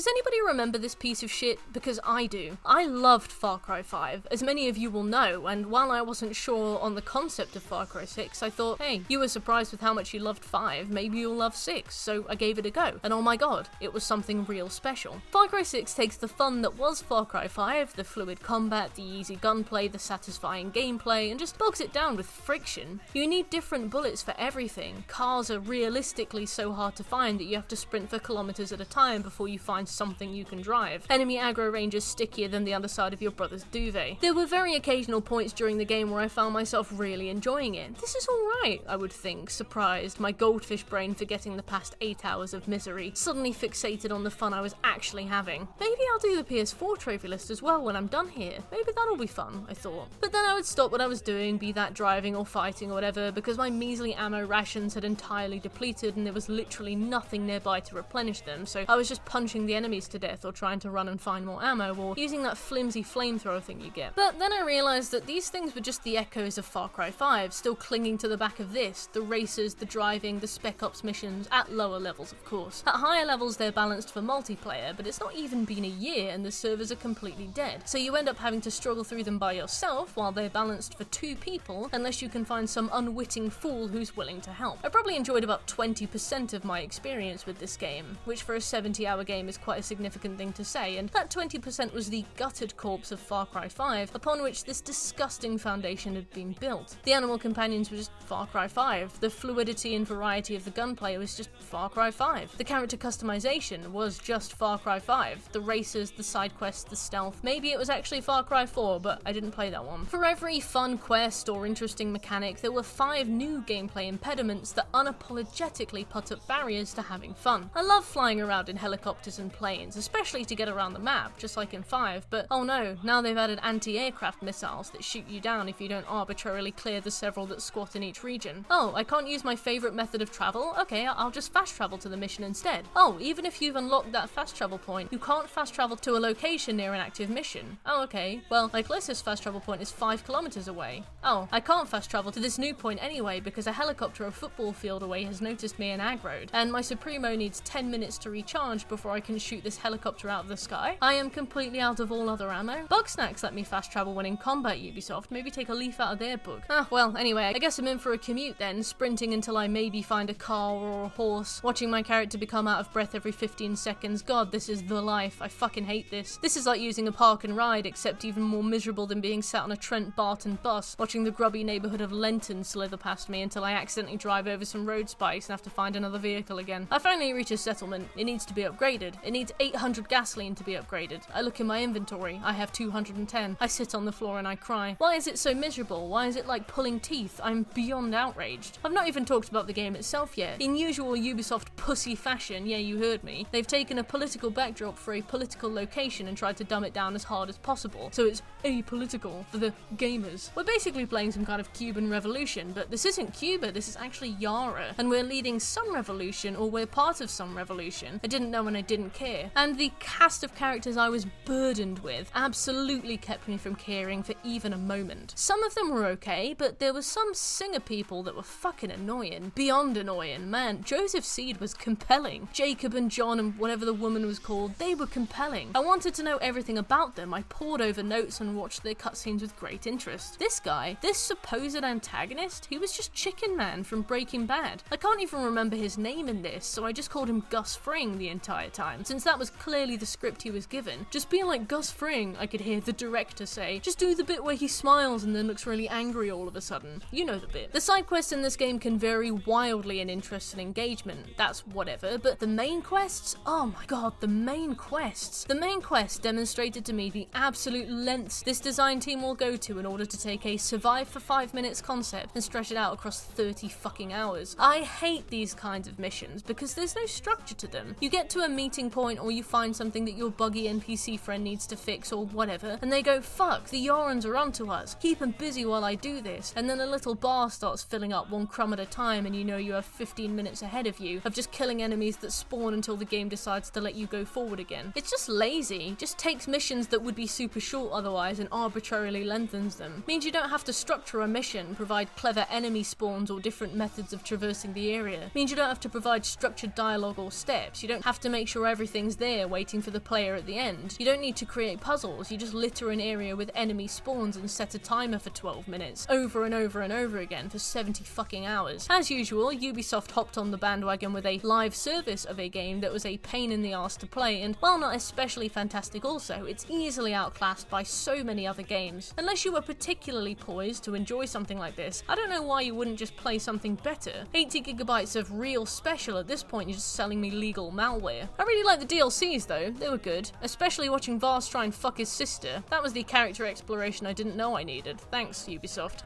Does anybody remember this piece of shit? Because I do. I loved Far Cry 5, as many of you will know, and while I wasn't sure on the concept of Far Cry 6, I thought, hey, you were surprised with how much you loved 5, maybe you'll love 6, so I gave it a go. And oh my god, it was something real special. Far Cry 6 takes the fun that was Far Cry 5, the fluid combat, the easy gunplay, the satisfying gameplay, and just bogs it down with friction. You need different bullets for everything. Cars are realistically so hard to find that you have to sprint for kilometers at a time before you find something you can drive. Enemy aggro range is stickier than the underside of your brother's duvet. There were very occasional points during the game where I found myself really enjoying it. This is alright, I would think, surprised, my goldfish brain forgetting the past 8 hours of misery, suddenly fixated on the fun I was actually having. Maybe I'll do the PS4 trophy list as well when I'm done here. Maybe that'll be fun, I thought. But then I would stop what I was doing, be that driving or fighting or whatever, because my measly ammo rations had entirely depleted and there was literally nothing nearby to replenish them, so I was just punching the enemies to death or trying to run and find more ammo or using that flimsy flamethrower thing you get. But then I realised that these things were just the echoes of Far Cry 5, still clinging to the back of this, the races, the driving, the Spec Ops missions, at lower levels of course. At higher levels they're balanced for multiplayer, but it's not even been a year and the servers are completely dead, so you end up having to struggle through them by yourself while they're balanced for 2 people, unless you can find some unwitting fool who's willing to help. I probably enjoyed about 20% of my experience with this game, which for a 70-hour game is quite a significant thing to say, and that 20% was the gutted corpse of Far Cry 5, upon which this disgusting foundation had been built. The animal companions were just Far Cry 5, the fluidity and variety of the gunplay was just Far Cry 5, the character customization was just Far Cry 5, the races, the side quests, the stealth. Maybe it was actually Far Cry 4, but I didn't play that one. For every fun quest or interesting mechanic, there were 5 new gameplay impediments that unapologetically put up barriers to having fun. I love flying around in helicopters and planes, especially to get around the map, just like in 5, but oh no, now they've added anti-aircraft missiles that shoot you down if you don't arbitrarily clear the several that squat in each region. Oh, I can't use my favourite method of travel? Okay, I'll just fast travel to the mission instead. Oh, even if you've unlocked that fast travel point, you can't fast travel to a location near an active mission. Oh, okay, well, my closest fast travel point is 5 kilometers away. Oh, I can't fast travel to this new point anyway because a helicopter a football field away has noticed me and aggroed, and my Supremo needs 10 minutes to recharge before I can shoot this helicopter out of the sky. I am completely out of all other ammo. Bugsnax let me fast travel when in combat, Ubisoft. Maybe take a leaf out of their book. Ah, well, anyway, I guess I'm in for a commute then, sprinting until I maybe find a car or a horse, watching my character become out of breath every 15 seconds. God, this is the life. I fucking hate this. This is like using a park and ride, except even more miserable than being sat on a Trent Barton bus, watching the grubby neighbourhood of Lenton slither past me until I accidentally drive over some road spikes and have to find another vehicle again. I finally reach a settlement. It needs to be upgraded. It needs 800 gasoline to be upgraded. I look in my inventory. I have 210. I sit on the floor and I cry. Why is it so miserable? Why is it like pulling teeth? I'm beyond outraged. I've not even talked about the game itself yet. In usual Ubisoft pussy fashion, yeah, you heard me, they've taken a political backdrop for a political location and tried to dumb it down as hard as possible, so it's apolitical for the gamers. We're basically playing some kind of Cuban revolution, but this isn't Cuba, this is actually Yara, and we're leading some revolution, or we're part of some revolution. I didn't know and I didn't care. And the cast of characters I was burdened with absolutely kept me from caring for even a moment. Some of them were okay, but there was some singer people that were fucking annoying. Beyond annoying. Man, Joseph Seed was compelling. Jacob and John and whatever the woman was called, they were compelling. I wanted to know everything about them. I pored over notes and watched their cutscenes with great interest. This guy, this supposed antagonist, he was just Chicken Man from Breaking Bad. I can't even remember his name in this, so I just called him Gus Fring the entire time, since that was clearly the script he was given. Just being like Gus Fring, I could hear the director say, just do the bit where he smiles and then looks really angry all of a sudden. You know the bit. The side quests in this game can vary wildly in interest and engagement, that's whatever, but the main quests, oh my god, the main quests. The main quest demonstrated to me the absolute lengths this design team will go to in order to take a survive for 5 minutes concept and stretch it out across 30 fucking hours. I hate these kinds of missions because there's no structure to them. You get to a meeting point or you find something that your buggy NPC friend needs to fix or whatever, and they go, fuck, the Yorans are onto us, keep them busy while I do this, and then a little bar starts filling up 1 crumb at a time and you know you have 15 minutes ahead of you of just killing enemies that spawn until the game decides to let you go forward again. It's just lazy, just takes missions that would be super short otherwise and arbitrarily lengthens them. Means you don't have to structure a mission, provide clever enemy spawns or different methods of traversing the area. Means you don't have to provide structured dialogue or steps, you don't have to make sure everything's there here waiting for the player at the end. You don't need to create puzzles, you just litter an area with enemy spawns and set a timer for 12 minutes, over and over and over again for 70 fucking hours. As usual, Ubisoft hopped on the bandwagon with a live service of a game that was a pain in the arse to play, and while not especially fantastic also, it's easily outclassed by so many other games. Unless you were particularly poised to enjoy something like this, I don't know why you wouldn't just play something better. 80 gigabytes of real special at this point, you're just selling me legal malware. I really like the DLCs though, they were good, especially watching Vars try and fuck his sister. That was the character exploration I didn't know I needed. Thanks, Ubisoft.